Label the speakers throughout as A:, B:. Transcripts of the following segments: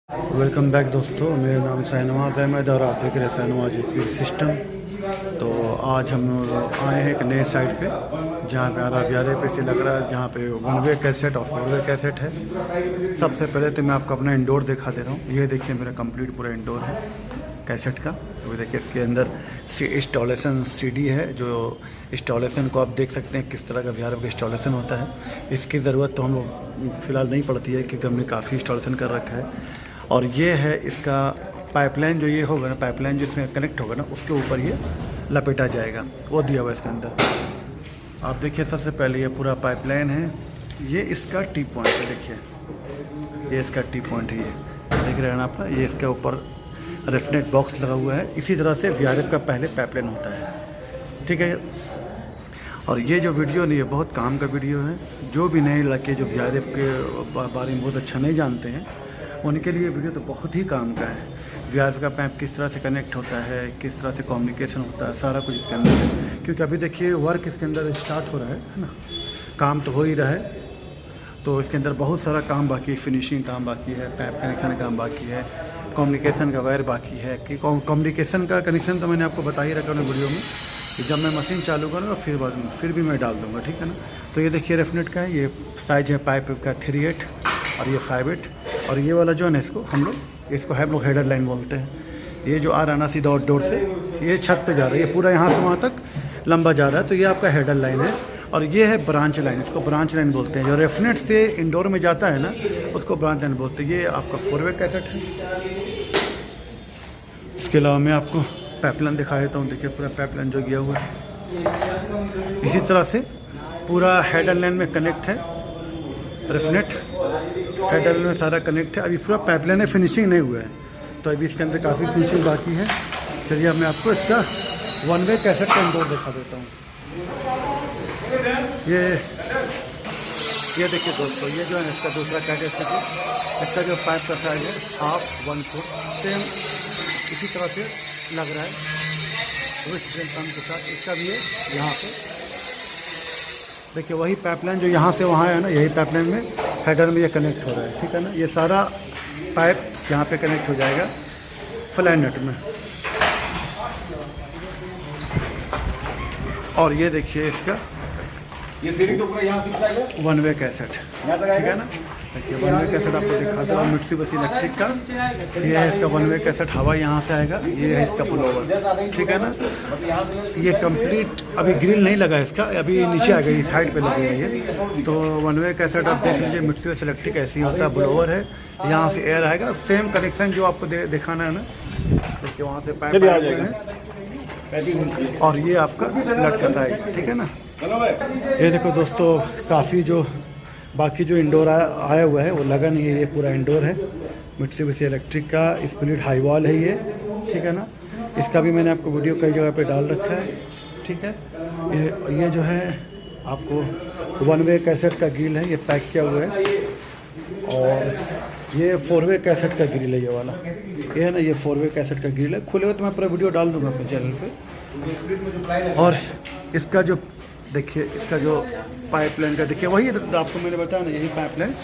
A: Welcome back दोस्तों, मेरा नाम शाहनवाज़ अहमद और आप देख रहे हैं शाहनवाज़ स्पीड सिस्टम। तो आज हम आए हैं एक नए साइट पे जहाँ पे आरा प्यारे पे से लग रहा है, जहाँ पे वन वे कैसेट और फोर वे कैसेट है। सबसे पहले तो मैं आपको अपना इंडोर दिखा दे रहा हूँ। ये देखिए मेरा कंप्लीट पूरा इंडोर है कैसेट का। तो देखिए इसके अंदर इंस्टॉलेशन सीडी है, जो इंस्टॉलेशन को आप देख सकते हैं किस तरह का वीआरएफ का इंस्टॉलेशन होता है। इसकी ज़रूरत तो हम लोग फ़िलहाल नहीं पड़ती है क्योंकि हमने काफ़ी इंस्टॉलेशन कर रखा है। और ये है इसका पाइपलाइन, जो ये होगा ना पाइपलाइन जिसमें कनेक्ट होगा ना, उसके ऊपर ये लपेटा जाएगा, वो दिया हुआ है इसके अंदर। आप देखिए सबसे पहले ये पूरा पाइपलाइन है, ये इसका टी पॉइंट है। देखिए ये इसका टी पॉइंट है, ये देख रहे हैं ना आप। ये इसके ऊपर रेफनेट बॉक्स लगा हुआ है। इसी तरह से वीआरएफ का पहले पाइपलाइन होता है, ठीक है। और ये जो वीडियो नहीं है बहुत काम का वीडियो है। जो भी नए लड़के जो वीआरएफ के बारे में बहुत अच्छा नहीं जानते हैं, उनके लिए वीडियो तो बहुत ही काम का है। वीआरएफ का पैप किस तरह से कनेक्ट होता है, किस तरह से कम्युनिकेशन होता है, सारा कुछ इसके अंदर है। क्योंकि अभी देखिए वर्क इसके अंदर स्टार्ट हो रहा है ना, काम तो हो ही रहा है। तो इसके अंदर बहुत सारा काम बाकी है, फिनिशिंग काम बाकी है, पैप कनेक्शन का काम बाकी है, कम्युनिकेशन का वायर बाकी है। कि कम्युनिकेशन का कनेक्शन तो मैंने आपको बता ही रखा है वीडियो में कि जब मैं मशीन चालू करूँगा फिर भी मैं डाल दूँगा, ठीक है ना। तो ये देखिए रेफनेट का है, ये साइज है पाइप का 3/8 और ये 5/8। और ये वाला जो है ना, इसको हम लोग हेडर लाइन बोलते हैं। ये जो आ रहा है ना सीधा आउटडोर से, ये छत पे जा रहा है, ये पूरा यहाँ से वहाँ तक लंबा जा रहा है। तो ये आपका हेडर लाइन है। और ये है ब्रांच लाइन, इसको ब्रांच लाइन बोलते हैं। जो रेफनेट से इंडोर में जाता है ना, उसको ब्रांच लाइन बोलते हैं। ये आपका 4 वे कैसेट है। इसके अलावा मैं आपको पाइपलाइन दिखा देता हूँ। देखिए पूरा पाइपलाइन जो गया हुआ है, इसी तरह से पूरा हेडर लाइन में कनेक्ट है। रेफनेट हेडर लाइन में सारा कनेक्ट है। अभी पूरा पाइपलाइन है, फिनिशिंग नहीं हुआ है, तो अभी इसके अंदर काफ़ी फिनिशिंग बाकी है। चलिए अब मैं आपको इसका वन वे कैसेट का इंडोर दिखा देता हूँ। ये देखिए दोस्तों, ये जो है इसका दूसरा कैसेट है। इसका जो पाइप का साइज है 1/2 1 फुट, सेम इसी तरह से लग रहा है पंप के साथ। इसका भी है यहाँ पे देखिए, वही पाइपलाइन जो यहाँ से वहाँ है ना, यही पाइपलाइन में हेडर में ये कनेक्ट हो रहा है, ठीक है ना। ये सारा पाइप यहाँ पे कनेक्ट हो जाएगा फ्लाई नट में। और ये देखिए इसका
B: ये सीरी तो पूरा यहाँ फिक्स है,
A: वन वे कैसेट, ठीक है ना। देखिए वन वे कैसेट आपको दिखाता हूँ, मित्सुबिशी इलेक्ट्रिक का। ये है इसका वन वे कैसेट, हवा यहाँ से आएगा। ये है इसका पुलोवर, ठीक है ना। ये कंप्लीट अभी ग्रिल नहीं लगा इसका, अभी नीचे आ गई, साइड पे लगी है ये। तो वन वे कैसेट आप देख लीजिए, मित्सुबिशी इलेक्ट्रिक ऐसे ही होता है। ब्लोवर है, यहाँ से एयर आएगा। सेम कनेक्शन जो आपको दिखाना है ना, देखिए वहाँ से पाइप है। और ये आपका नट का साइड, ठीक है ना। ये देखो दोस्तों, काफ़ी जो बाकी जो इंडोर आया हुआ है वो लगा नहीं है। ये पूरा इंडोर है, मित्सुबिशी इलेक्ट्रिक का स्प्लिट हाई वॉल है ये, ठीक है ना। इसका भी मैंने आपको वीडियो कई जगह पे डाल रखा है, ठीक है। ये जो है आपको वन वे कैसेट का ग्रिल है, ये पैक किया हुआ है। और ये 4 वे कैसेट का ग्रिल है, ये वाला ये है ना, ये 4 वे कैसेट का ग्रिल है। खुले हो तो मैं पूरा वीडियो डाल दूंगा अपने चैनल पे। और इसका जो देखिए, इसका जो पाइपलाइन का देखिए, वही आपको मैंने बताया ना, यही पाइपलाइन।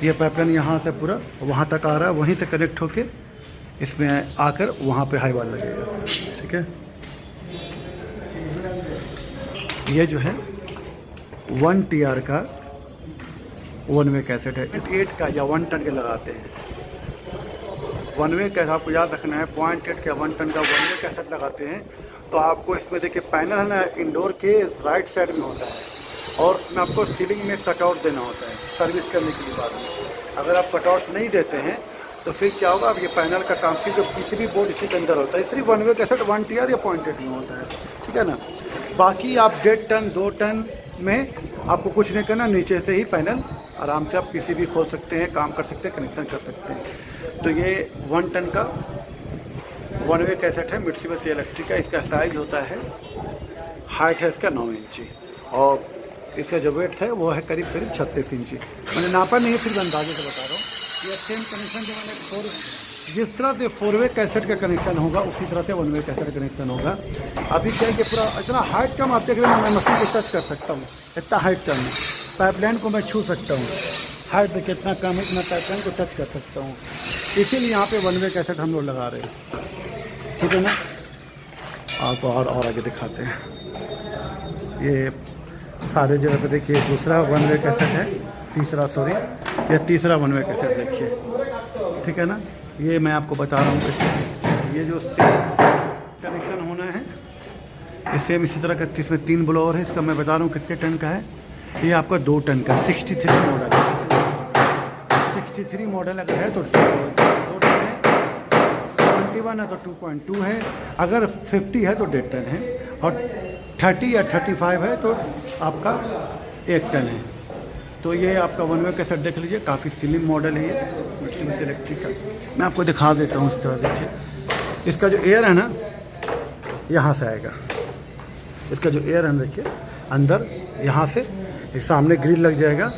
A: ये पाइपलाइन यहाँ से पूरा वहाँ तक आ रहा है, वहीं से कनेक्ट होके इसमें आकर वहाँ पे हाई वाल लगेगा, ठीक है। ये जो है 1 TR का वन वे कैसेट है। इस 8 का या 1 टन के लगाते हैं। वन वे कैसेट आपको याद रखना है, 0.8 का 1 टन का वन वे कैसेट लगाते हैं। तो आपको इसमें देखिए पैनल है ना, इंडोर के राइट साइड में होता है। और उसमें आपको सीलिंग में कटआउट देना होता है सर्विस करने के लिए बाद में। अगर आप कटआउट नहीं देते हैं तो फिर क्या होगा, अब ये पैनल का काम की जो पीसीबी बोर्ड इसी के अंदर होता है। सिर्फ वन वे कैसेट 1 TR या 0.8 में होता है, ठीक है ना। बाकी आप 1.5 टन 2 टन में आपको कुछ नहीं करना, नीचे से ही पैनल आराम से आप पीसीबी खोल सकते हैं, काम कर सकते हैं, कनेक्शन कर सकते हैं। तो ये 1 टन का वन वे कैसेट है मित्सुबिशी इलेक्ट्रिक का। इसका साइज होता है, हाइट है इसका 9 इंची, और इसका जो वेट है वो है करीब 36 इंची। मैंने नापा नहीं है, फिर अंदाजे से बता रहा हूँ। ये सेम कनेक्शन जो मैंने जिस तरह से 4 वे कैसेट का कनेक्शन होगा, उसी तरह से वन वे कैसेट का कनेक्शन होगा। अभी क्या है कि पूरा इतना हाइट कम आप देख रहे हैं, मैं मशीन को टच कर सकता हूँ, इतना हाइट कम है। पाइपलाइन को मैं छू सकता हूँ, हाइट देखिए इतना कम है, इतना पाइपलाइन को टच कर सकता हूँ। इसीलिए यहाँ पे वन वे कैसेट हम लोग लगा रहे हैं, ठीक है ना। आपको और आगे दिखाते हैं। ये सारे जगह पे देखिए दूसरा वन वे कैसेट है, ये तीसरा वन वे कैसेट देखिए, ठीक है ना। ये मैं आपको बता रहा हूँ कि ये जो कनेक्शन होना है ये सेम इसी तरह का, इसमें 3 ब्लोअर है। इसका मैं बता रहा हूँ कितने टन का है। ये आपका 2 टन का 63 मॉडल है। 63 मॉडल अगर है तो 2 टन है, 71 है तो 2.2 है, अगर 50 है तो 1.5 टन है, और 30 या 35 है तो आपका 1 टन है। तो ये आपका वन वे कैसेट देख लीजिए, काफ़ी स्लिम मॉडल है ये मिट्सूबिशी इलेक्ट्रिक का। मैं आपको दिखा देता हूँ इस तरह, देखिए इसका जो एयर है ना यहाँ से आएगा। इसका जो एयर है ना देखिए अंदर यहाँ से एक सामने ग्रिल लग जाएगा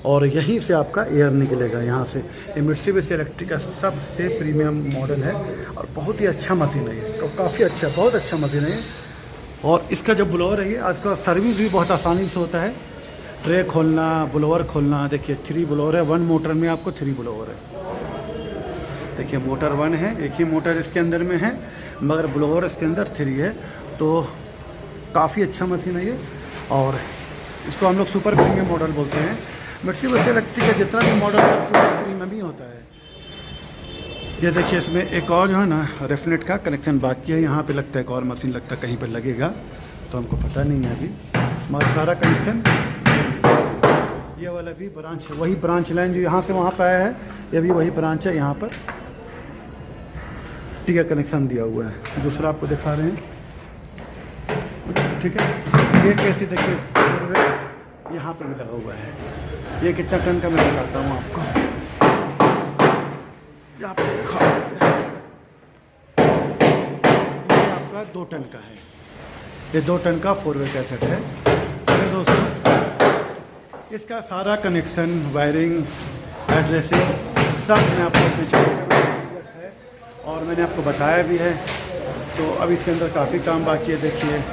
A: और यहीं से आपका एयर निकलेगा यहाँ से। ये मिट्सूबिशी इलेक्ट्रिक का सबसे प्रीमियम मॉडल है और बहुत ही अच्छा मशीन है ये, तो काफ़ी अच्छा, बहुत अच्छा मशीन है ये। और इसका जो ब्लोअर है ये आज का सर्विस भी बहुत आसानी से होता है। ट्रे खोलना, ब्लोअर खोलना, देखिए 3 ब्लोअर है, 1 मोटर में आपको 3 ब्लोअर है। देखिए मोटर 1 है, एक ही मोटर इसके अंदर में है, मगर ब्लोअर इसके अंदर 3 है। तो काफ़ी अच्छा मशीन है ये, और इसको हम लोग सुपर प्रीमियम मॉडल बोलते हैं। मिट्सूबिशी इलेक्ट्रिक का जितना भी मॉडल है सुपर प्रीमियम ही होता है। ये देखिए इसमें एक और जो है ना रेफनेट का कनेक्शन बाकी है, यहाँ पे लगता है एक और मशीन लगता है कहीं पर लगेगा, तो हमको पता नहीं है अभी। हमारा सारा कनेक्शन, ये वाला भी ब्रांच है, वही ब्रांच लाइन जो यहाँ से वहाँ पे आया है, ये भी वही ब्रांच है, यहाँ पर ठीक है कनेक्शन दिया हुआ है। दूसरा आपको दिखा रहे हैं, ठीक है। ये कैसे देखिए यहाँ पर भी लगा हुआ है। ये कितना टन का मैं बताता हूँ आपको, यहाँ पर दिखा, ये आपका 2 टन का है, ये 2 टन का 4 वे कैसेट है। तो दोस्तों इसका सारा कनेक्शन, वायरिंग, एड्रेसिंग सब मैं आपको अपने चैनल पर है और मैंने आपको बताया भी है। तो अब इसके अंदर काफ़ी काम बाकी है। देखिए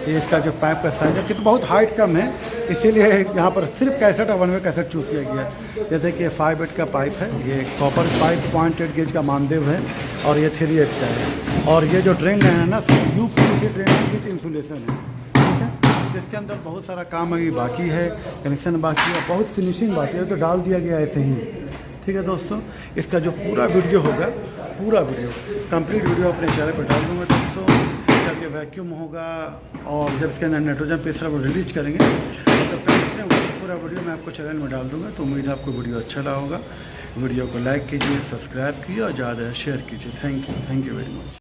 A: ये इसका जो पाइप का साइज है कि तो बहुत हाइट कम है, इसीलिए यहाँ पर सिर्फ कैसेट और वन वे कैसेट चूज़ किया गया है। जैसे कि 5/8 का पाइप है, ये कॉपर पाइप 0.8 गेज का मानदेव है, और ये 3/8 का है। और ये जो ड्रेन लाइन है ना UPVC drain line with insulation है, ठीक है। जिसके अंदर बहुत सारा काम अभी बाकी है, कनेक्शन बाकी है, बहुत फिनिशिंग बाकी है, तो डाल दिया गया ऐसे ही, ठीक है दोस्तों। इसका जो पूरा वीडियो होगा, पूरा वीडियो कंप्लीट वीडियो अपने चैनल पर डाल दूँगा दोस्तों। जब ये वैक्यूम होगा और जब इसके अंदर नाइट्रोजन प्रेशर वो रिलीज करेंगे तो पूरा वीडियो मैं आपको चैनल में डाल दूँगा। तो उम्मीद है आपको वीडियो अच्छा लगा होगा। वीडियो को लाइक कीजिए, सब्सक्राइब कीजिए और ज़्यादा शेयर कीजिए। Thank you very much.